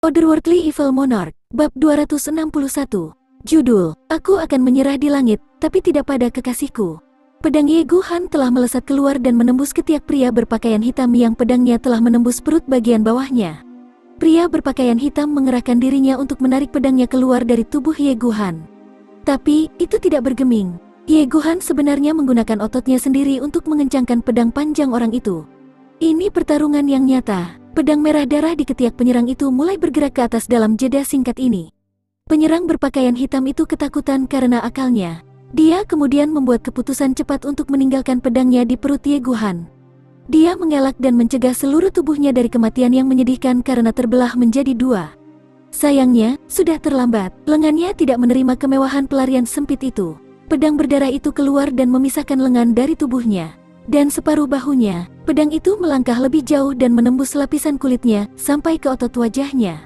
Otherworldly Evil Monarch, Bab 261. Judul, Aku akan menyerah di langit, tapi tidak pada kekasihku. Pedang Ye Guhan telah melesat keluar dan menembus ketiak pria berpakaian hitam yang pedangnya telah menembus perut bagian bawahnya. Pria berpakaian hitam mengerahkan dirinya untuk menarik pedangnya keluar dari tubuh Ye Guhan. Tapi, itu tidak bergeming. Ye Guhan sebenarnya menggunakan ototnya sendiri untuk mengencangkan pedang panjang orang itu. Ini pertarungan yang nyata. Pedang merah darah di ketiak penyerang itu mulai bergerak ke atas dalam jeda singkat ini. Penyerang berpakaian hitam itu ketakutan karena akalnya. Dia kemudian membuat keputusan cepat untuk meninggalkan pedangnya di perut Ye Guhan. Dia mengelak dan mencegah seluruh tubuhnya dari kematian yang menyedihkan karena terbelah menjadi dua. Sayangnya, sudah terlambat. Lengannya tidak menerima kemewahan pelarian sempit itu. Pedang berdarah itu keluar dan memisahkan lengan dari tubuhnya. Dan separuh bahunya, pedang itu melangkah lebih jauh dan menembus lapisan kulitnya sampai ke otot wajahnya.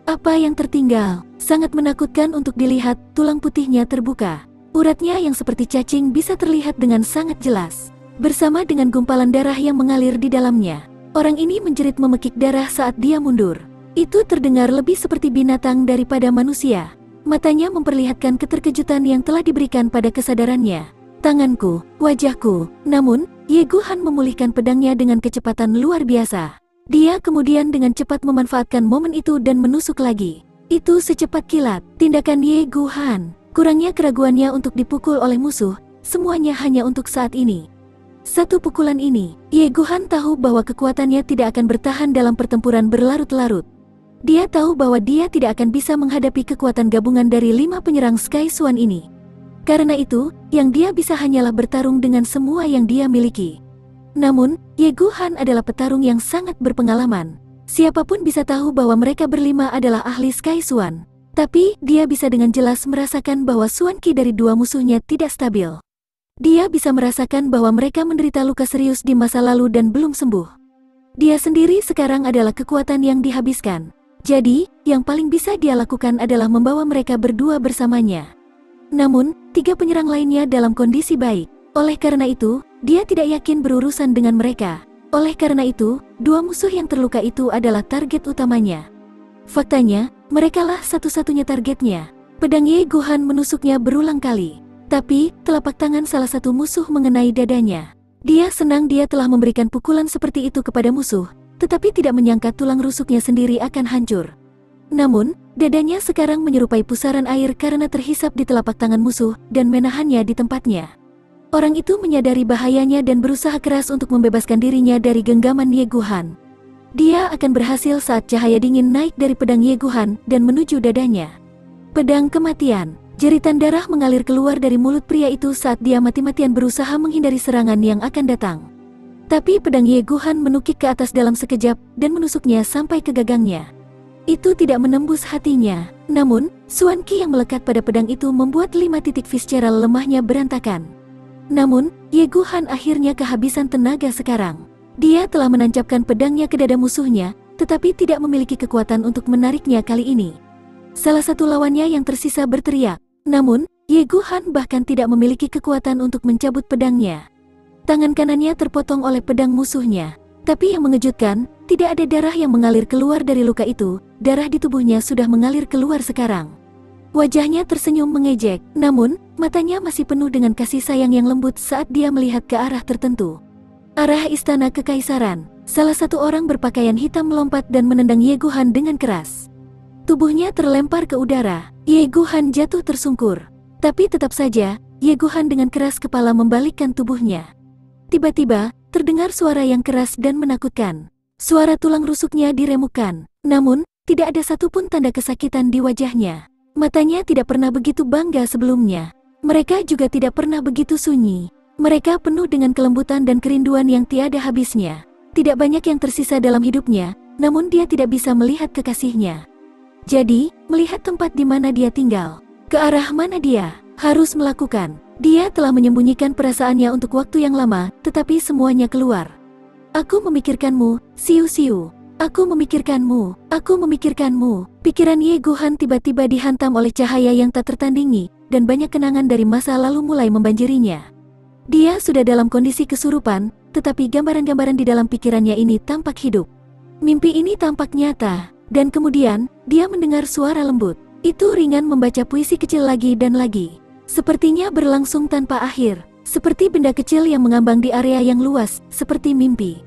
Apa yang tertinggal? Sangat menakutkan untuk dilihat, tulang putihnya terbuka. Uratnya yang seperti cacing bisa terlihat dengan sangat jelas. Bersama dengan gumpalan darah yang mengalir di dalamnya. Orang ini menjerit memekik darah saat dia mundur. Itu terdengar lebih seperti binatang daripada manusia. Matanya memperlihatkan keterkejutan yang telah diberikan pada kesadarannya. Tanganku, wajahku. Namun, Ye Guhan memulihkan pedangnya dengan kecepatan luar biasa. Dia kemudian dengan cepat memanfaatkan momen itu dan menusuk lagi. Itu secepat kilat. Tindakan Ye Guhan. Kurangnya keraguannya untuk dipukul oleh musuh. Semuanya hanya untuk saat ini. Satu pukulan ini, Ye Guhan tahu bahwa kekuatannya tidak akan bertahan dalam pertempuran berlarut-larut. Dia tahu bahwa dia tidak akan bisa menghadapi kekuatan gabungan dari 5 penyerang Sky Swan ini. Karena itu, yang dia bisa hanyalah bertarung dengan semua yang dia miliki. Namun, Ye Guhan adalah petarung yang sangat berpengalaman. Siapapun bisa tahu bahwa mereka berlima adalah ahli Sky Swan. Tapi, dia bisa dengan jelas merasakan bahwa Swan Ki dari dua musuhnya tidak stabil. Dia bisa merasakan bahwa mereka menderita luka serius di masa lalu dan belum sembuh. Dia sendiri sekarang adalah kekuatan yang dihabiskan. Jadi, yang paling bisa dia lakukan adalah membawa mereka berdua bersamanya. Namun, 3 penyerang lainnya dalam kondisi baik. Oleh karena itu, dia tidak yakin berurusan dengan mereka. Oleh karena itu, 2 musuh yang terluka itu adalah target utamanya. Faktanya, merekalah satu-satunya targetnya. Pedang Ye Guhan menusuknya berulang kali. Tapi, telapak tangan salah satu musuh mengenai dadanya. Dia senang dia telah memberikan pukulan seperti itu kepada musuh, tetapi tidak menyangka tulang rusuknya sendiri akan hancur. Namun, dadanya sekarang menyerupai pusaran air karena terhisap di telapak tangan musuh dan menahannya di tempatnya. Orang itu menyadari bahayanya dan berusaha keras untuk membebaskan dirinya dari genggaman Ye Guhan. Dia akan berhasil saat cahaya dingin naik dari pedang Ye Guhan dan menuju dadanya. Pedang kematian. Jeritan darah mengalir keluar dari mulut pria itu saat dia mati-matian berusaha menghindari serangan yang akan datang. Tapi pedang Ye Guhan menukik ke atas dalam sekejap dan menusuknya sampai ke gagangnya. Itu tidak menembus hatinya. Namun, Swan Ki yang melekat pada pedang itu membuat 5 titik visceral lemahnya berantakan. Namun, Ye Guhan akhirnya kehabisan tenaga sekarang. Dia telah menancapkan pedangnya ke dada musuhnya, tetapi tidak memiliki kekuatan untuk menariknya kali ini. Salah satu lawannya yang tersisa berteriak. Namun, Ye Guhan bahkan tidak memiliki kekuatan untuk mencabut pedangnya. Tangan kanannya terpotong oleh pedang musuhnya. Tapi yang mengejutkan, tidak ada darah yang mengalir keluar dari luka itu. Darah di tubuhnya sudah mengalir keluar sekarang. Wajahnya tersenyum mengejek, namun, matanya masih penuh dengan kasih sayang yang lembut saat dia melihat ke arah tertentu. Arah istana kekaisaran. Salah satu orang berpakaian hitam melompat dan menendang Ye Guhan dengan keras. Tubuhnya terlempar ke udara. Ye Guhan jatuh tersungkur. Tapi tetap saja, Ye Guhan dengan keras kepala membalikkan tubuhnya. Tiba-tiba, terdengar suara yang keras dan menakutkan. Suara tulang rusuknya diremukkan. Namun, tidak ada satupun tanda kesakitan di wajahnya. Matanya tidak pernah begitu bangga sebelumnya. Mereka juga tidak pernah begitu sunyi. Mereka penuh dengan kelembutan dan kerinduan yang tiada habisnya. Tidak banyak yang tersisa dalam hidupnya, namun dia tidak bisa melihat kekasihnya. Jadi, melihat tempat di mana dia tinggal. Ke arah mana dia harus melakukan. Dia telah menyembunyikan perasaannya untuk waktu yang lama, tetapi semuanya keluar. Aku memikirkanmu, Siu-Siu. Aku memikirkanmu, aku memikirkanmu. Pikiran Ye Guhan tiba-tiba dihantam oleh cahaya yang tak tertandingi, dan banyak kenangan dari masa lalu mulai membanjirinya. Dia sudah dalam kondisi kesurupan, tetapi gambaran-gambaran di dalam pikirannya ini tampak hidup. Mimpi ini tampak nyata. Dan kemudian, dia mendengar suara lembut. Itu ringan membaca puisi kecil lagi dan lagi. Sepertinya berlangsung tanpa akhir. Seperti benda kecil yang mengambang di area yang luas, seperti mimpi.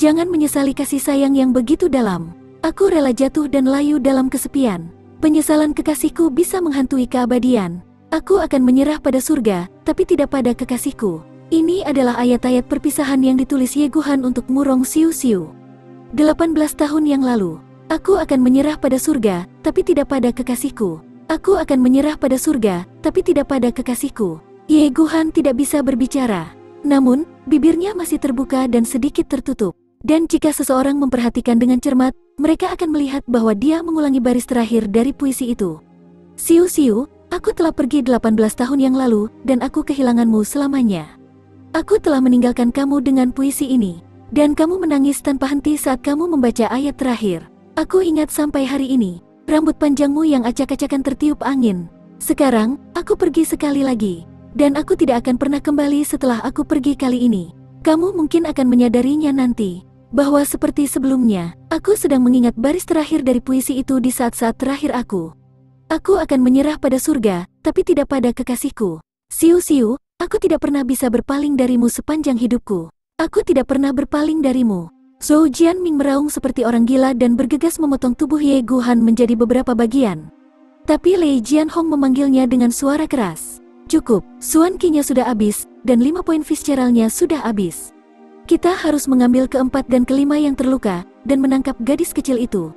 Jangan menyesali kasih sayang yang begitu dalam. Aku rela jatuh dan layu dalam kesepian. Penyesalan kekasihku bisa menghantui keabadian. Aku akan menyerah pada surga, tapi tidak pada kekasihku. Ini adalah ayat-ayat perpisahan yang ditulis Yeguhan untuk Murong Siu Siu. 18 tahun yang lalu. Aku akan menyerah pada surga, tapi tidak pada kekasihku. Aku akan menyerah pada surga, tapi tidak pada kekasihku. Yeguhan tidak bisa berbicara. Namun, bibirnya masih terbuka dan sedikit tertutup. Dan jika seseorang memperhatikan dengan cermat, mereka akan melihat bahwa dia mengulangi baris terakhir dari puisi itu. Siu Siu, aku telah pergi 18 tahun yang lalu, dan aku kehilanganmu selamanya. Aku telah meninggalkan kamu dengan puisi ini. Dan kamu menangis tanpa henti saat kamu membaca ayat terakhir. Aku ingat sampai hari ini, rambut panjangmu yang acak-acakan tertiup angin. Sekarang, aku pergi sekali lagi. Dan aku tidak akan pernah kembali setelah aku pergi kali ini. Kamu mungkin akan menyadarinya nanti, bahwa seperti sebelumnya, aku sedang mengingat baris terakhir dari puisi itu di saat-saat terakhir aku. Aku akan menyerah pada surga, tapi tidak pada kekasihku. Siu Siu, aku tidak pernah bisa berpaling darimu sepanjang hidupku. Aku tidak pernah berpaling darimu. Zhou Jianming meraung seperti orang gila dan bergegas memotong tubuh Ye Guhan menjadi beberapa bagian. Tapi Lei Jianhong memanggilnya dengan suara keras. Cukup, Suan Qi-nya sudah habis, dan 5 poin Fitzgerald-nya sudah habis. Kita harus mengambil keempat dan kelima yang terluka, dan menangkap gadis kecil itu.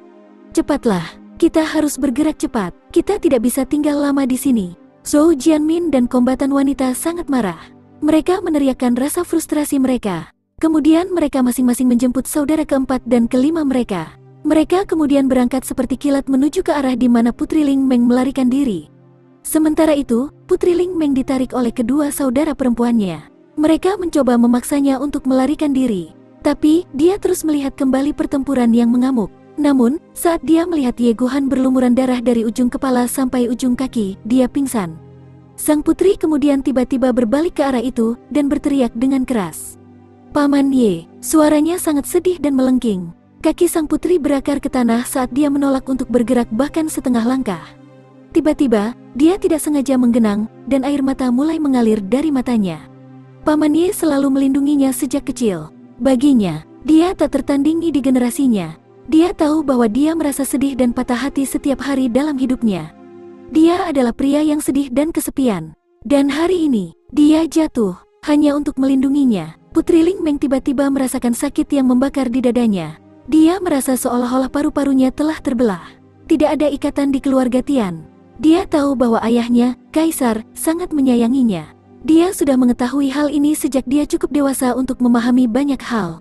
Cepatlah, kita harus bergerak cepat, kita tidak bisa tinggal lama di sini. Zhou Jianmin dan kombatan wanita sangat marah. Mereka meneriakkan rasa frustrasi mereka. Kemudian mereka masing-masing menjemput saudara keempat dan kelima mereka. Mereka kemudian berangkat seperti kilat menuju ke arah di mana Putri Ling Meng melarikan diri. Sementara itu, Putri Ling Meng ditarik oleh kedua saudara perempuannya. Mereka mencoba memaksanya untuk melarikan diri. Tapi, dia terus melihat kembali pertempuran yang mengamuk. Namun, saat dia melihat Ye Guhan berlumuran darah dari ujung kepala sampai ujung kaki, dia pingsan. Sang putri kemudian tiba-tiba berbalik ke arah itu, dan berteriak dengan keras. Paman Ye, suaranya sangat sedih dan melengking. Kaki sang putri berakar ke tanah saat dia menolak untuk bergerak bahkan setengah langkah. Tiba-tiba, dia tidak sengaja menggenang, dan air mata mulai mengalir dari matanya. Paman Ye selalu melindunginya sejak kecil. Baginya, dia tak tertandingi di generasinya. Dia tahu bahwa dia merasa sedih dan patah hati setiap hari dalam hidupnya. Dia adalah pria yang sedih dan kesepian. Dan hari ini, dia jatuh, hanya untuk melindunginya. Putri Ling Meng tiba-tiba merasakan sakit yang membakar di dadanya. Dia merasa seolah-olah paru-parunya telah terbelah. Tidak ada ikatan di keluarga Tian. Dia tahu bahwa ayahnya, Kaisar, sangat menyayanginya. Dia sudah mengetahui hal ini sejak dia cukup dewasa untuk memahami banyak hal.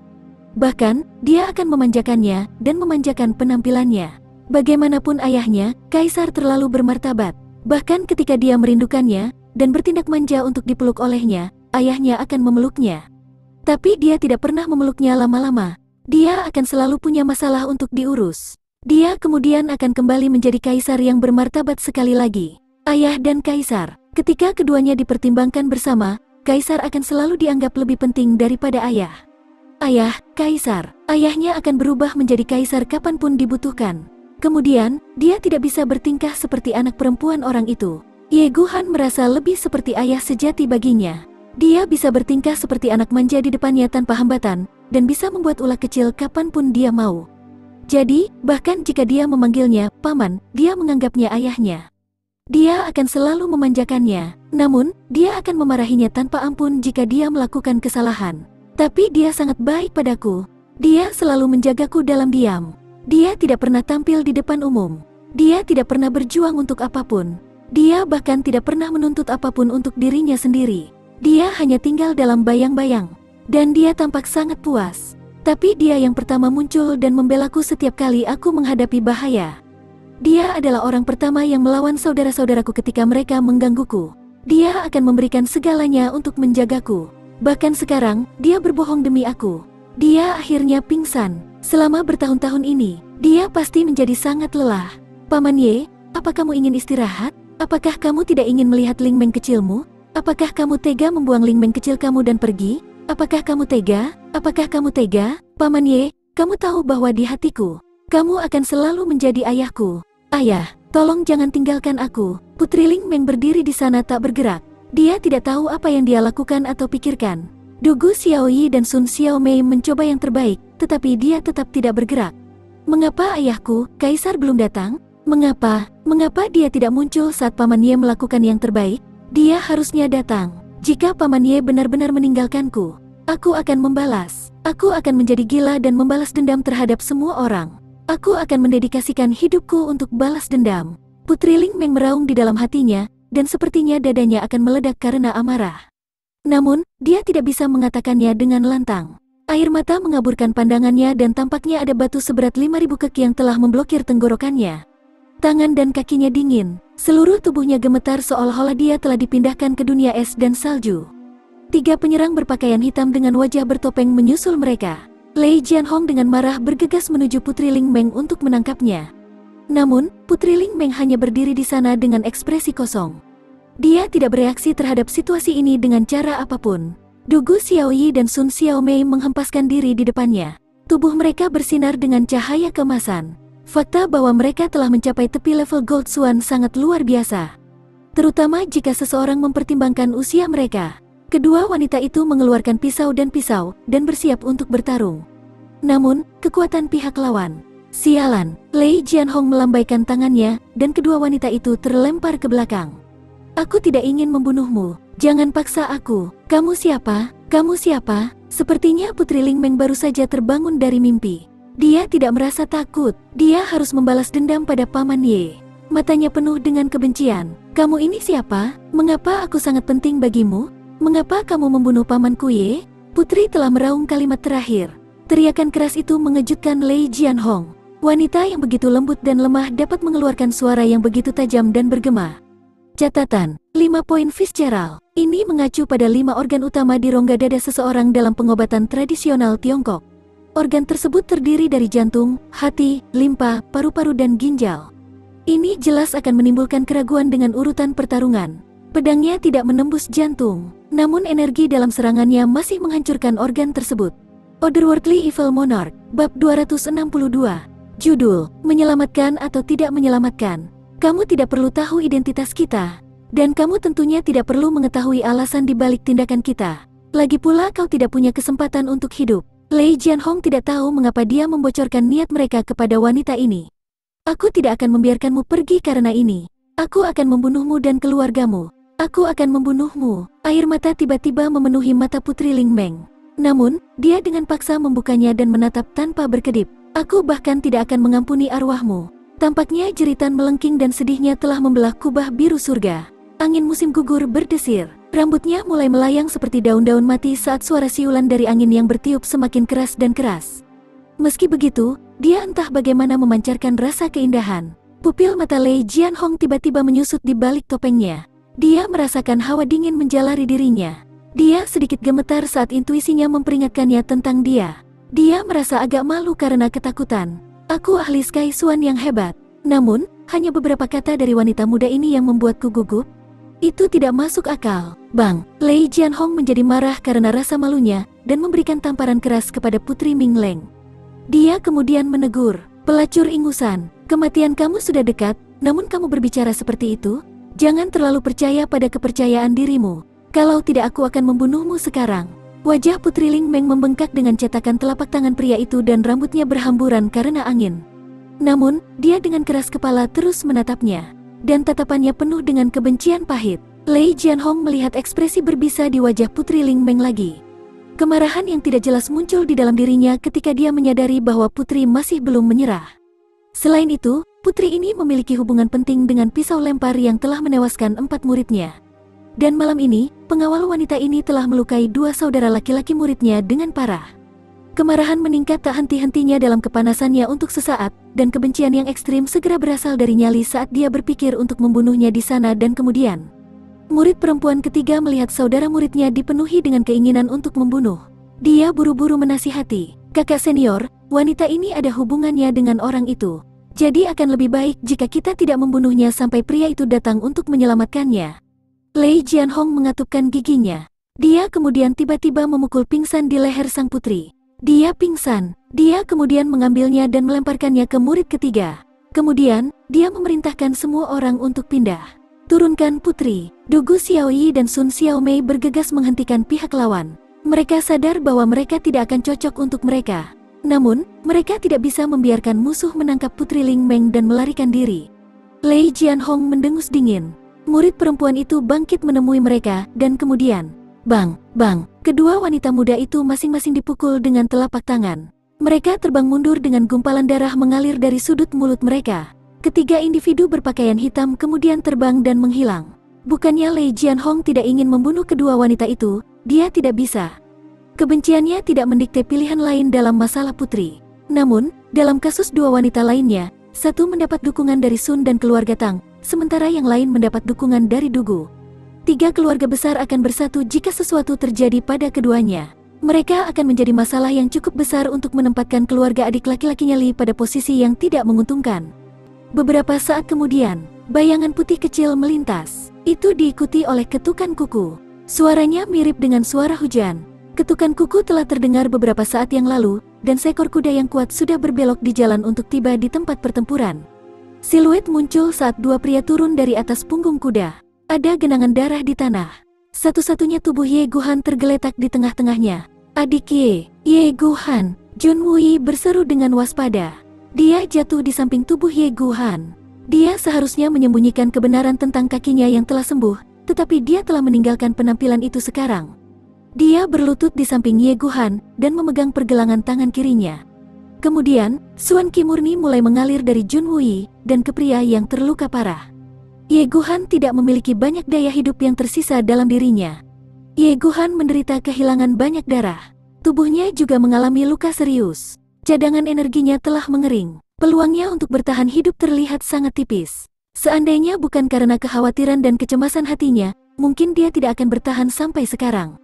Bahkan, dia akan memanjakannya dan memanjakan penampilannya. Bagaimanapun ayahnya, Kaisar terlalu bermartabat. Bahkan ketika dia merindukannya dan bertindak manja untuk dipeluk olehnya, ayahnya akan memeluknya. Tapi dia tidak pernah memeluknya lama-lama. Dia akan selalu punya masalah untuk diurus. Dia kemudian akan kembali menjadi kaisar yang bermartabat sekali lagi. Ayah dan kaisar, ketika keduanya dipertimbangkan bersama, kaisar akan selalu dianggap lebih penting daripada ayah. Ayah, kaisar, ayahnya akan berubah menjadi kaisar kapanpun dibutuhkan. Kemudian, dia tidak bisa bertingkah seperti anak perempuan orang itu. Ye Guhan merasa lebih seperti ayah sejati baginya. Dia bisa bertingkah seperti anak manja di depannya tanpa hambatan, dan bisa membuat ulah kecil kapanpun dia mau. Jadi, bahkan jika dia memanggilnya paman, dia menganggapnya ayahnya. Dia akan selalu memanjakannya, namun, dia akan memarahinya tanpa ampun jika dia melakukan kesalahan. Tapi dia sangat baik padaku. Dia selalu menjagaku dalam diam. Dia tidak pernah tampil di depan umum. Dia tidak pernah berjuang untuk apapun. Dia bahkan tidak pernah menuntut apapun untuk dirinya sendiri. Dia hanya tinggal dalam bayang-bayang, dan dia tampak sangat puas. Tapi dia yang pertama muncul dan membelaku setiap kali aku menghadapi bahaya. Dia adalah orang pertama yang melawan saudara-saudaraku ketika mereka menggangguku. Dia akan memberikan segalanya untuk menjagaku. Bahkan sekarang, dia berbohong demi aku. Dia akhirnya pingsan. Selama bertahun-tahun ini, dia pasti menjadi sangat lelah. Paman Ye, apa kamu ingin istirahat? Apakah kamu tidak ingin melihat Ling Meng kecilmu? Apakah kamu tega membuang Ling Meng kecil kamu dan pergi? Apakah kamu tega? Apakah kamu tega? Paman Ye, kamu tahu bahwa di hatiku, Kamu akan selalu menjadi ayahku. Ayah, tolong jangan tinggalkan aku. Putri Ling Meng berdiri di sana tak bergerak. Dia tidak tahu apa yang dia lakukan atau pikirkan. Dugu Xiaoyi dan Sun Xiaomei mencoba yang terbaik, tetapi dia tetap tidak bergerak. Mengapa ayahku, Kaisar belum datang? Mengapa dia tidak muncul saat Paman Ye melakukan yang terbaik? Dia harusnya datang. Jika Paman Ye benar-benar meninggalkanku, aku akan membalas. Aku akan menjadi gila dan membalas dendam terhadap semua orang. Aku akan mendedikasikan hidupku untuk balas dendam. Putri Ling Meng meraung di dalam hatinya, dan sepertinya dadanya akan meledak karena amarah. Namun, dia tidak bisa mengatakannya dengan lantang. Air mata mengaburkan pandangannya dan tampaknya ada batu seberat 5.000 keki yang telah memblokir tenggorokannya. Tangan dan kakinya dingin, seluruh tubuhnya gemetar seolah-olah dia telah dipindahkan ke dunia es dan salju. 3 penyerang berpakaian hitam dengan wajah bertopeng menyusul mereka. Lei Jianhong dengan marah bergegas menuju Putri Ling Meng untuk menangkapnya. Namun, Putri Ling Meng hanya berdiri di sana dengan ekspresi kosong. Dia tidak bereaksi terhadap situasi ini dengan cara apapun. Dugu Xiaoyi dan Sun Xiaomei menghempaskan diri di depannya. Tubuh mereka bersinar dengan cahaya keemasan. Fakta bahwa mereka telah mencapai tepi level Gold Swan sangat luar biasa. Terutama jika seseorang mempertimbangkan usia mereka. Kedua wanita itu mengeluarkan pisau dan bersiap untuk bertarung. Namun, kekuatan pihak lawan. Sialan, Lei Jianhong melambaikan tangannya, dan kedua wanita itu terlempar ke belakang. Aku tidak ingin membunuhmu. Jangan paksa aku. Kamu siapa? Kamu siapa? Sepertinya Putri Ling Meng baru saja terbangun dari mimpi. Dia tidak merasa takut. Dia harus membalas dendam pada Paman Ye. Matanya penuh dengan kebencian. Kamu ini siapa? Mengapa aku sangat penting bagimu? Mengapa kamu membunuh pamanku Ye? Putri telah meraung kalimat terakhir. Teriakan keras itu mengejutkan Lei Jianhong. Wanita yang begitu lembut dan lemah dapat mengeluarkan suara yang begitu tajam dan bergema. Catatan, 5 poin Fitzgerald. Ini mengacu pada 5 organ utama di rongga dada seseorang dalam pengobatan tradisional Tiongkok. Organ tersebut terdiri dari jantung, hati, limpa, paru-paru dan ginjal. Ini jelas akan menimbulkan keraguan dengan urutan pertarungan. Pedangnya tidak menembus jantung, namun energi dalam serangannya masih menghancurkan organ tersebut. Otherworldly Evil Monarch, Bab 262. Judul, Menyelamatkan atau Tidak Menyelamatkan. Kamu tidak perlu tahu identitas kita, dan kamu tentunya tidak perlu mengetahui alasan di balik tindakan kita. Lagi pula kau tidak punya kesempatan untuk hidup. Lei Jianhong tidak tahu mengapa dia membocorkan niat mereka kepada wanita ini. Aku tidak akan membiarkanmu pergi karena ini. Aku akan membunuhmu dan keluargamu. Aku akan membunuhmu. Air mata tiba-tiba memenuhi mata Putri Ling Meng. Namun, dia dengan paksa membukanya dan menatap tanpa berkedip. Aku bahkan tidak akan mengampuni arwahmu. Tampaknya jeritan melengking dan sedihnya telah membelah kubah biru surga. Angin musim gugur berdesir. Rambutnya mulai melayang seperti daun-daun mati saat suara siulan dari angin yang bertiup semakin keras dan keras. Meski begitu, dia entah bagaimana memancarkan rasa keindahan. Pupil mata Lei Jianhong tiba-tiba menyusut di balik topengnya. Dia merasakan hawa dingin menjalari dirinya. Dia sedikit gemetar saat intuisinya memperingatkannya tentang dia. Dia merasa agak malu karena ketakutan. Aku ahli Sky Swan yang hebat. Namun, hanya beberapa kata dari wanita muda ini yang membuatku gugup. Itu tidak masuk akal. Bang, Lei Jianhong menjadi marah karena rasa malunya dan memberikan tamparan keras kepada Putri Ming Leng. Dia kemudian menegur, pelacur ingusan, kematian kamu sudah dekat, namun kamu berbicara seperti itu? Jangan terlalu percaya pada kepercayaan dirimu. Kalau tidak aku akan membunuhmu sekarang. Wajah Putri Ling Meng membengkak dengan cetakan telapak tangan pria itu dan rambutnya berhamburan karena angin. Namun, dia dengan keras kepala terus menatapnya. Dan tatapannya penuh dengan kebencian pahit. Lei Jianhong melihat ekspresi berbisa di wajah Putri Ling Meng lagi. Kemarahan yang tidak jelas muncul di dalam dirinya ketika dia menyadari bahwa Putri masih belum menyerah. Selain itu, Putri ini memiliki hubungan penting dengan pisau lempar yang telah menewaskan 4 muridnya. Dan malam ini, pengawal wanita ini telah melukai 2 saudara laki-laki muridnya dengan parah. Kemarahan meningkat tak henti-hentinya dalam kepanasannya untuk sesaat, dan kebencian yang ekstrim segera berasal dari nyali saat dia berpikir untuk membunuhnya di sana dan kemudian. Murid perempuan ketiga melihat saudara muridnya dipenuhi dengan keinginan untuk membunuh. Dia buru-buru menasihati, kakak senior, wanita ini ada hubungannya dengan orang itu. Jadi akan lebih baik jika kita tidak membunuhnya sampai pria itu datang untuk menyelamatkannya. Lei Jianhong mengatupkan giginya. Dia kemudian tiba-tiba memukul pingsan di leher sang putri. Dia pingsan. Dia kemudian mengambilnya dan melemparkannya ke murid ketiga. Kemudian, dia memerintahkan semua orang untuk pindah. Turunkan putri. Dugu Xiaoyi dan Sun Xiaomei bergegas menghentikan pihak lawan. Mereka sadar bahwa mereka tidak akan cocok untuk mereka. Namun, mereka tidak bisa membiarkan musuh menangkap Putri Ling Meng dan melarikan diri. Lei Jianhong mendengus dingin. Murid perempuan itu bangkit menemui mereka, dan kemudian, bang, kedua wanita muda itu masing-masing dipukul dengan telapak tangan. Mereka terbang mundur dengan gumpalan darah mengalir dari sudut mulut mereka. Ketiga individu berpakaian hitam kemudian terbang dan menghilang. Bukannya Lei Jianhong tidak ingin membunuh kedua wanita itu, dia tidak bisa. Kebenciannya tidak mendikte pilihan lain dalam masalah putri. Namun, dalam kasus dua wanita lainnya, satu mendapat dukungan dari Sun dan keluarga Tang, sementara yang lain mendapat dukungan dari Dugu. Tiga keluarga besar akan bersatu jika sesuatu terjadi pada keduanya. Mereka akan menjadi masalah yang cukup besar untuk menempatkan keluarga adik laki-lakinya Li pada posisi yang tidak menguntungkan. Beberapa saat kemudian, bayangan putih kecil melintas. Itu diikuti oleh ketukan kuku. Suaranya mirip dengan suara hujan. Ketukan kuku telah terdengar beberapa saat yang lalu, dan seekor kuda yang kuat sudah berbelok di jalan untuk tiba di tempat pertempuran. Siluet muncul saat dua pria turun dari atas punggung kuda. Ada genangan darah di tanah. Satu-satunya tubuh Ye Guhan tergeletak di tengah-tengahnya. Adik Ye Guhan, Jun Wui berseru dengan waspada. Dia jatuh di samping tubuh Ye Guhan. Dia seharusnya menyembunyikan kebenaran tentang kakinya yang telah sembuh, tetapi dia telah meninggalkan penampilan itu sekarang. Dia berlutut di samping Ye Guhan dan memegang pergelangan tangan kirinya. Kemudian, Suan Qi murni mulai mengalir dari Jun Wui dan ke pria yang terluka parah. Ye Guhan tidak memiliki banyak daya hidup yang tersisa dalam dirinya. Ye Guhan menderita kehilangan banyak darah. Tubuhnya juga mengalami luka serius. Cadangan energinya telah mengering. Peluangnya untuk bertahan hidup terlihat sangat tipis. Seandainya bukan karena kekhawatiran dan kecemasan hatinya, mungkin dia tidak akan bertahan sampai sekarang.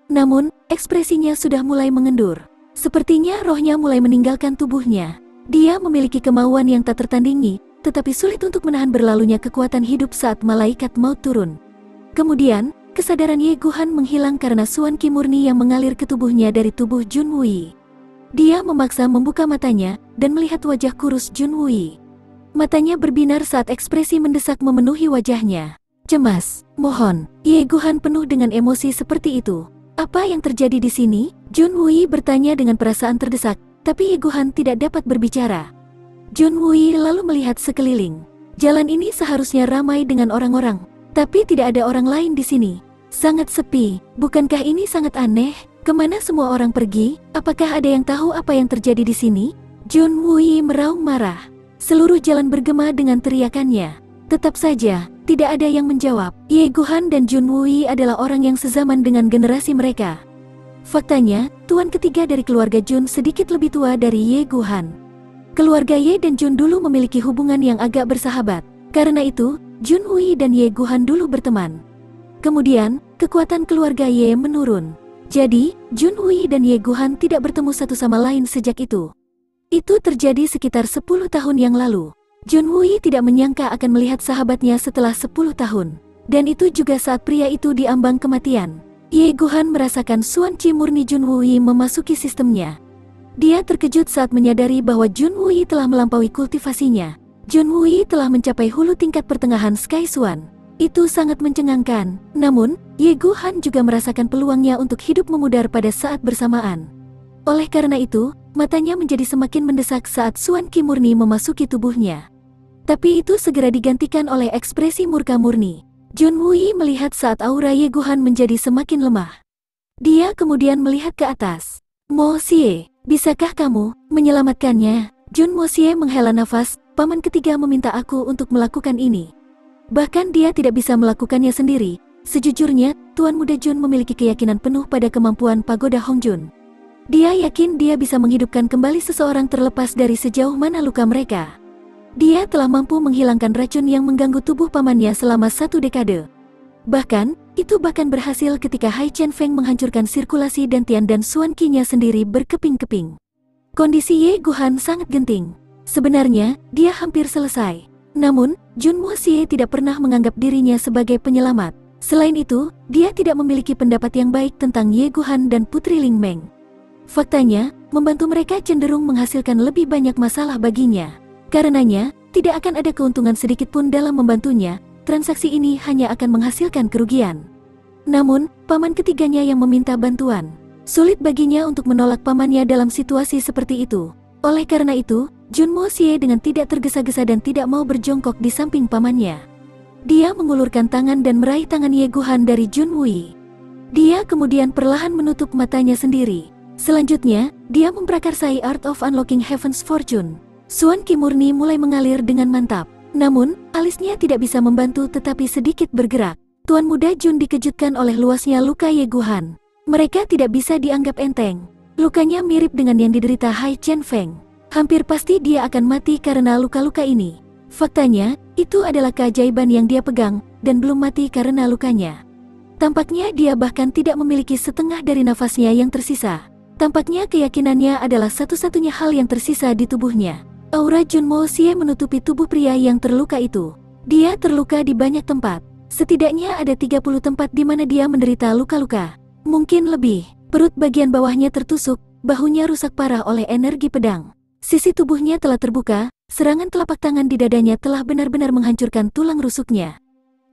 Namun, ekspresinya sudah mulai mengendur. Sepertinya rohnya mulai meninggalkan tubuhnya. Dia memiliki kemauan yang tak tertandingi, tetapi sulit untuk menahan berlalunya kekuatan hidup saat malaikat maut turun. Kemudian, kesadaran Ye Guhan menghilang karena Suan Qi murni yang mengalir ke tubuhnya dari tubuh Jun Wui. Dia memaksa membuka matanya dan melihat wajah kurus Jun Wui. Matanya berbinar saat ekspresi mendesak memenuhi wajahnya. Cemas, mohon. Ye Guhan penuh dengan emosi seperti itu. Apa yang terjadi di sini? Jun Wui bertanya dengan perasaan terdesak, tapi Ye Guhan tidak dapat berbicara. Jun Wui lalu melihat sekeliling. Jalan ini seharusnya ramai dengan orang-orang, tapi tidak ada orang lain di sini. Sangat sepi, bukankah ini sangat aneh? Kemana semua orang pergi? Apakah ada yang tahu apa yang terjadi di sini? Jun Wui meraung marah. Seluruh jalan bergema dengan teriakannya. Tetap saja, tidak ada yang menjawab. Ye Guhan dan Jun Wui adalah orang yang sezaman dengan generasi mereka. Faktanya, tuan ketiga dari keluarga Jun sedikit lebih tua dari Ye Guhan. Keluarga Ye dan Jun dulu memiliki hubungan yang agak bersahabat. Karena itu, Jun Wui dan Ye Guhan dulu berteman. Kemudian, kekuatan keluarga Ye menurun. Jadi, Jun Wui dan Ye Guhan tidak bertemu satu sama lain sejak itu. Itu terjadi sekitar 10 tahun yang lalu. Jun Wui tidak menyangka akan melihat sahabatnya setelah 10 tahun. Dan itu juga saat pria itu diambang kematian. Ye Guhan merasakan Suan Qi murni Jun Wui memasuki sistemnya. Dia terkejut saat menyadari bahwa Jun Wui telah melampaui kultivasinya. Jun Wui telah mencapai hulu tingkat pertengahan Sky Suan. Itu sangat mencengangkan. Namun, Ye Guhan juga merasakan peluangnya untuk hidup memudar pada saat bersamaan. Oleh karena itu, matanya menjadi semakin mendesak saat Suan Qi murni memasuki tubuhnya. Tapi itu segera digantikan oleh ekspresi murka murni. Jun Wui melihat saat aura Ye Guhan menjadi semakin lemah. Dia kemudian melihat ke atas. Mo Xie, bisakah kamu menyelamatkannya? Jun Mo Xie menghela nafas, paman ketiga meminta aku untuk melakukan ini. Bahkan dia tidak bisa melakukannya sendiri. Sejujurnya, Tuan Muda Jun memiliki keyakinan penuh pada kemampuan Pagoda Hongjun. Dia yakin dia bisa menghidupkan kembali seseorang terlepas dari sejauh mana luka mereka. Dia telah mampu menghilangkan racun yang mengganggu tubuh pamannya selama 1 dekade. Bahkan, itu bahkan berhasil ketika Hai Chen Feng menghancurkan sirkulasi dantian dan Suan Qi-nya sendiri berkeping-keping. Kondisi Ye Guhan sangat genting. Sebenarnya, dia hampir selesai. Namun, Jun Mo Xie tidak pernah menganggap dirinya sebagai penyelamat. Selain itu, dia tidak memiliki pendapat yang baik tentang Ye Guhan dan Putri Ling Meng. Faktanya, membantu mereka cenderung menghasilkan lebih banyak masalah baginya. Karenanya, tidak akan ada keuntungan sedikit pun dalam membantunya, transaksi ini hanya akan menghasilkan kerugian. Namun, paman ketiganya yang meminta bantuan. Sulit baginya untuk menolak pamannya dalam situasi seperti itu. Oleh karena itu, Junmo Xie dengan tidak tergesa-gesa dan tidak mau berjongkok di samping pamannya. Dia mengulurkan tangan dan meraih tangan Ye Guhan dari Jun Wui. Dia kemudian perlahan menutup matanya sendiri. Selanjutnya, dia memprakarsai Art of Unlocking Heaven's Fortune. Suan Qi murni mulai mengalir dengan mantap. Namun, alisnya tidak bisa membantu tetapi sedikit bergerak. Tuan muda Jun dikejutkan oleh luasnya luka Ye Guhan. Mereka tidak bisa dianggap enteng. Lukanya mirip dengan yang diderita Hai Chen Feng. Hampir pasti dia akan mati karena luka-luka ini. Faktanya, itu adalah keajaiban yang dia pegang, dan belum mati karena lukanya. Tampaknya dia bahkan tidak memiliki setengah dari nafasnya yang tersisa. Tampaknya keyakinannya adalah satu-satunya hal yang tersisa di tubuhnya. Aura Junmo Xie menutupi tubuh pria yang terluka itu. Dia terluka di banyak tempat. Setidaknya ada 30 tempat di mana dia menderita luka-luka. Mungkin lebih. Perut bagian bawahnya tertusuk, bahunya rusak parah oleh energi pedang. Sisi tubuhnya telah terbuka, serangan telapak tangan di dadanya telah benar-benar menghancurkan tulang rusuknya.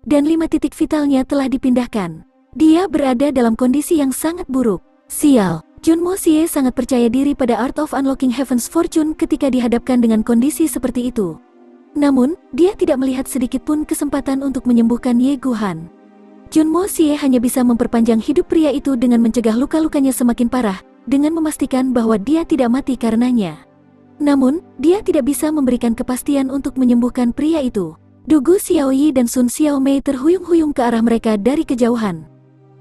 Dan 5 titik vitalnya telah dipindahkan. Dia berada dalam kondisi yang sangat buruk. Sial, Junmo Xie sangat percaya diri pada Art of Unlocking Heaven's Fortune ketika dihadapkan dengan kondisi seperti itu. Namun, dia tidak melihat sedikit pun kesempatan untuk menyembuhkan Ye Guhan. Junmo Xie hanya bisa memperpanjang hidup pria itu dengan mencegah luka-lukanya semakin parah, dengan memastikan bahwa dia tidak mati karenanya. Namun, dia tidak bisa memberikan kepastian untuk menyembuhkan pria itu. Dugu Xiaoyi dan Sun Xiaomei terhuyung-huyung ke arah mereka dari kejauhan.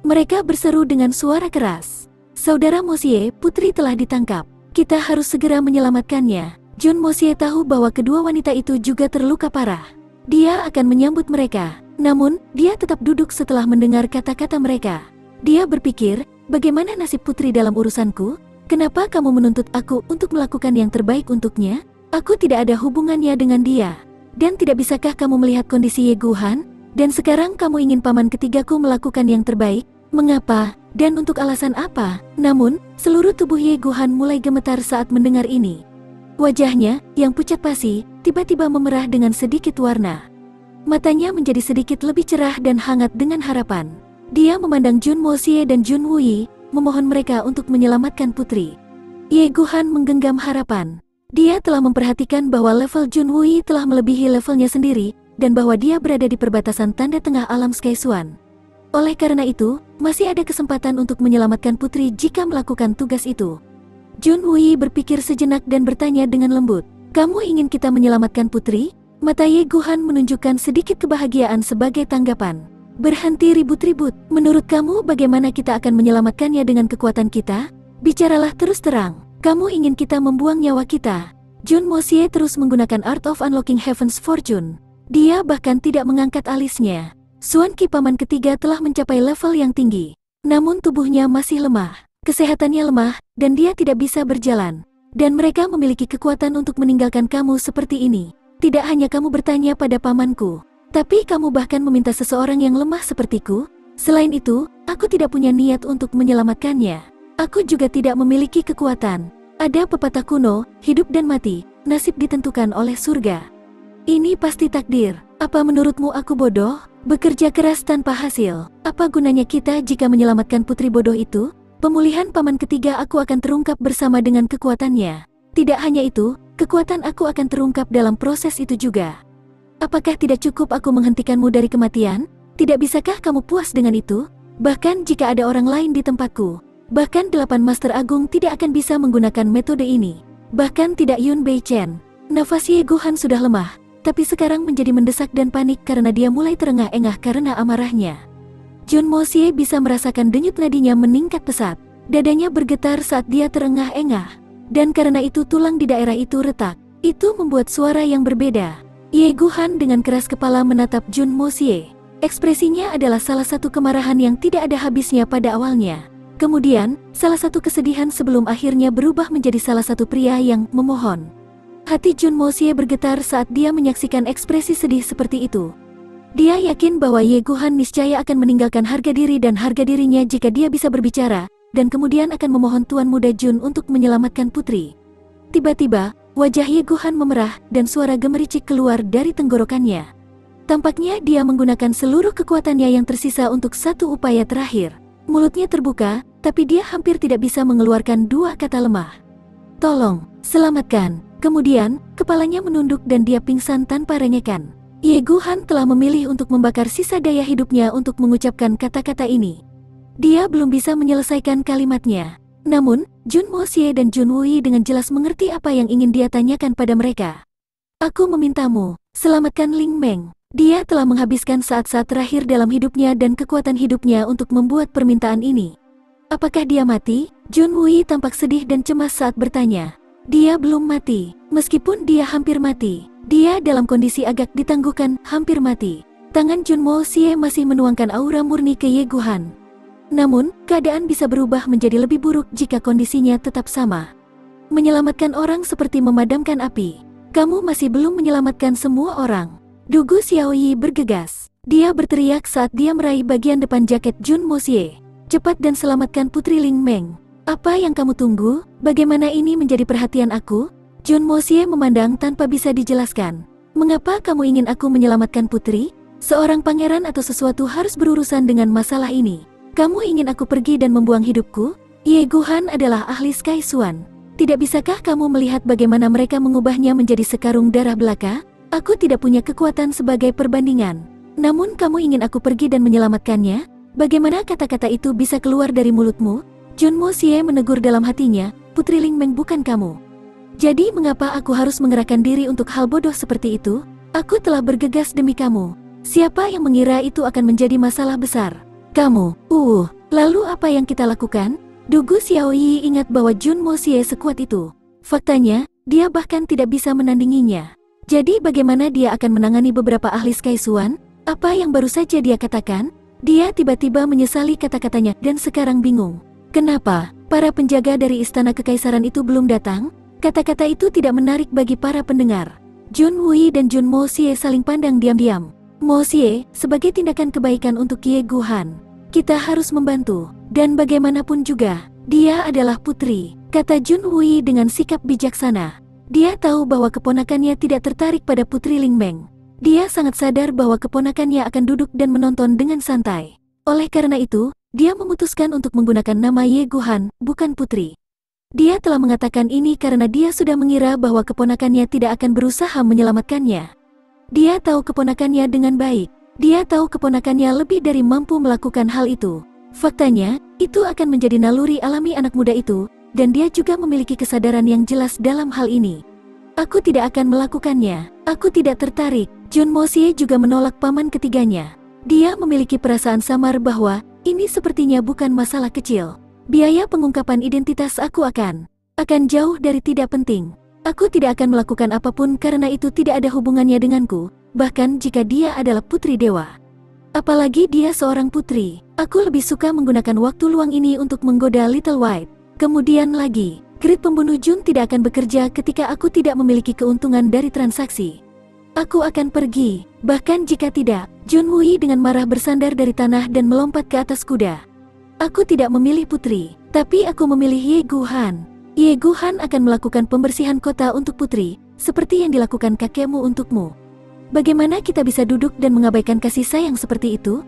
Mereka berseru dengan suara keras. Saudara Mo Xie, putri telah ditangkap. Kita harus segera menyelamatkannya. Jun Mo Xie tahu bahwa kedua wanita itu juga terluka parah. Dia akan menyambut mereka. Namun, dia tetap duduk setelah mendengar kata-kata mereka. Dia berpikir, bagaimana nasib putri dalam urusanku? Kenapa kamu menuntut aku untuk melakukan yang terbaik untuknya? Aku tidak ada hubungannya dengan dia. Dan tidak bisakah kamu melihat kondisi Ye Guhan? Dan sekarang kamu ingin paman ketigaku melakukan yang terbaik? Mengapa? Dan untuk alasan apa? Namun, seluruh tubuh Ye Guhan mulai gemetar saat mendengar ini. Wajahnya, yang pucat pasi, tiba-tiba memerah dengan sedikit warna. Matanya menjadi sedikit lebih cerah dan hangat dengan harapan. Dia memandang Jun Mo Xie dan Jun Wui, memohon mereka untuk menyelamatkan putri. Ye Guhan menggenggam harapan. Dia telah memperhatikan bahwa level Jun Wui telah melebihi levelnya sendiri, dan bahwa dia berada di perbatasan tanda tengah alam Sky Swan. Oleh karena itu, masih ada kesempatan untuk menyelamatkan putri jika melakukan tugas itu. Jun Wui berpikir sejenak dan bertanya dengan lembut, "Kamu ingin kita menyelamatkan putri?" Mata Ye Guhan menunjukkan sedikit kebahagiaan sebagai tanggapan. "Berhenti ribut-ribut. Menurut kamu bagaimana kita akan menyelamatkannya dengan kekuatan kita? Bicaralah terus terang. Kamu ingin kita membuang nyawa kita?" Jun Mo Xie terus menggunakan Art of Unlocking Heaven's Fortune. Dia bahkan tidak mengangkat alisnya. Suan Qi paman ketiga telah mencapai level yang tinggi. Namun tubuhnya masih lemah, kesehatannya lemah, dan dia tidak bisa berjalan. Dan mereka memiliki kekuatan untuk meninggalkan kamu seperti ini. Tidak hanya kamu bertanya pada pamanku, tapi kamu bahkan meminta seseorang yang lemah sepertiku. Selain itu, aku tidak punya niat untuk menyelamatkannya. Aku juga tidak memiliki kekuatan. Ada pepatah kuno, hidup dan mati, nasib ditentukan oleh surga. Ini pasti takdir. Apa menurutmu aku bodoh? Bekerja keras tanpa hasil. Apa gunanya kita jika menyelamatkan putri bodoh itu? Pemulihan paman ketiga aku akan terungkap bersama dengan kekuatannya. Tidak hanya itu, kekuatan aku akan terungkap dalam proses itu juga. Apakah tidak cukup aku menghentikanmu dari kematian? Tidak bisakah kamu puas dengan itu? Bahkan jika ada orang lain di tempatku, bahkan 8 Master Agung tidak akan bisa menggunakan metode ini. Bahkan tidak Yun Bei Chen. Nafas Ye Guhan sudah lemah, tapi sekarang menjadi mendesak dan panik karena dia mulai terengah-engah karena amarahnya. Jun Mo Xie bisa merasakan denyut nadinya meningkat pesat. Dadanya bergetar saat dia terengah-engah. Dan karena itu tulang di daerah itu retak. Itu membuat suara yang berbeda. Ye Guhan dengan keras kepala menatap Jun Mo Xie. Ekspresinya adalah salah satu kemarahan yang tidak ada habisnya pada awalnya. Kemudian, salah satu kesedihan sebelum akhirnya berubah menjadi salah satu pria yang memohon. Hati Jun Mo Xie bergetar saat dia menyaksikan ekspresi sedih seperti itu. Dia yakin bahwa Ye Guhan niscaya akan meninggalkan harga diri dan harga dirinya jika dia bisa berbicara, dan kemudian akan memohon Tuan Muda Jun untuk menyelamatkan putri. Tiba-tiba, wajah Ye Guhan memerah dan suara gemericik keluar dari tenggorokannya. Tampaknya dia menggunakan seluruh kekuatannya yang tersisa untuk satu upaya terakhir. Mulutnya terbuka, tapi dia hampir tidak bisa mengeluarkan dua kata lemah. "Tolong, selamatkan." Kemudian, kepalanya menunduk dan dia pingsan tanpa rengekan. Ye Guhan telah memilih untuk membakar sisa daya hidupnya untuk mengucapkan kata-kata ini. Dia belum bisa menyelesaikan kalimatnya. Namun, Jun Moxie dan Jun Wui dengan jelas mengerti apa yang ingin dia tanyakan pada mereka. "Aku memintamu, selamatkan Ling Meng. Dia telah menghabiskan saat-saat terakhir dalam hidupnya dan kekuatan hidupnya untuk membuat permintaan ini." "Apakah dia mati?" Jun Wui tampak sedih dan cemas saat bertanya. "Dia belum mati. Meskipun dia hampir mati, dia dalam kondisi agak ditangguhkan, hampir mati." Tangan Jun Moxie masih menuangkan aura murni ke Ye Guhan. Namun, keadaan bisa berubah menjadi lebih buruk jika kondisinya tetap sama. "Menyelamatkan orang seperti memadamkan api. Kamu masih belum menyelamatkan semua orang." Dugu Xiaoyi bergegas. Dia berteriak saat dia meraih bagian depan jaket Jun Moxie. "Cepat dan selamatkan Putri Ling Meng. Apa yang kamu tunggu? Bagaimana ini menjadi perhatian aku?" Jun Moxie memandang tanpa bisa dijelaskan. "Mengapa kamu ingin aku menyelamatkan putri? Seorang pangeran atau sesuatu harus berurusan dengan masalah ini. Kamu ingin aku pergi dan membuang hidupku?" Ye Guhan adalah ahli Sky Swan. "Tidak bisakah kamu melihat bagaimana mereka mengubahnya menjadi sekarung darah belaka? Aku tidak punya kekuatan sebagai perbandingan. Namun kamu ingin aku pergi dan menyelamatkannya? Bagaimana kata-kata itu bisa keluar dari mulutmu?" Jun Moxie menegur dalam hatinya, "Putri Ling Meng bukan kamu. Jadi mengapa aku harus mengerahkan diri untuk hal bodoh seperti itu? Aku telah bergegas demi kamu. Siapa yang mengira itu akan menjadi masalah besar? Kamu, lalu apa yang kita lakukan?" Dugu Xiaoyi ingat bahwa Jun Moxie sekuat itu. Faktanya, dia bahkan tidak bisa menandinginya. Jadi bagaimana dia akan menangani beberapa ahli Sky Swan? Apa yang baru saja dia katakan? Dia tiba-tiba menyesali kata-katanya dan sekarang bingung. Kenapa para penjaga dari istana kekaisaran itu belum datang? Kata-kata itu tidak menarik bagi para pendengar. Jun Wui dan Jun Moxie saling pandang diam-diam. "Moxie, sebagai tindakan kebaikan untuk Ye Guhan, kita harus membantu. Dan bagaimanapun juga, dia adalah putri," kata Jun Wui dengan sikap bijaksana. Dia tahu bahwa keponakannya tidak tertarik pada Putri Ling Meng. Dia sangat sadar bahwa keponakannya akan duduk dan menonton dengan santai. Oleh karena itu, dia memutuskan untuk menggunakan nama Ye Guhan, bukan putri. Dia telah mengatakan ini karena dia sudah mengira bahwa keponakannya tidak akan berusaha menyelamatkannya. Dia tahu keponakannya dengan baik. Dia tahu keponakannya lebih dari mampu melakukan hal itu. Faktanya, itu akan menjadi naluri alami anak muda itu, dan dia juga memiliki kesadaran yang jelas dalam hal ini. "Aku tidak akan melakukannya. Aku tidak tertarik." Jun Moxie juga menolak paman ketiganya. Dia memiliki perasaan samar bahwa ini sepertinya bukan masalah kecil. "Biaya pengungkapan identitas aku akan jauh dari tidak penting. Aku tidak akan melakukan apapun karena itu tidak ada hubungannya denganku, bahkan jika dia adalah putri dewa. Apalagi dia seorang putri. Aku lebih suka menggunakan waktu luang ini untuk menggoda Little White. Kemudian lagi, Grid pembunuh Jun tidak akan bekerja ketika aku tidak memiliki keuntungan dari transaksi. Aku akan pergi, bahkan jika tidak." Jun Wui dengan marah bersandar dari tanah dan melompat ke atas kuda. "Aku tidak memilih putri, tapi aku memilih Ye Guhan. Ye Guhan akan melakukan pembersihan kota untuk putri, seperti yang dilakukan kakekmu untukmu. Bagaimana kita bisa duduk dan mengabaikan kasih sayang seperti itu?"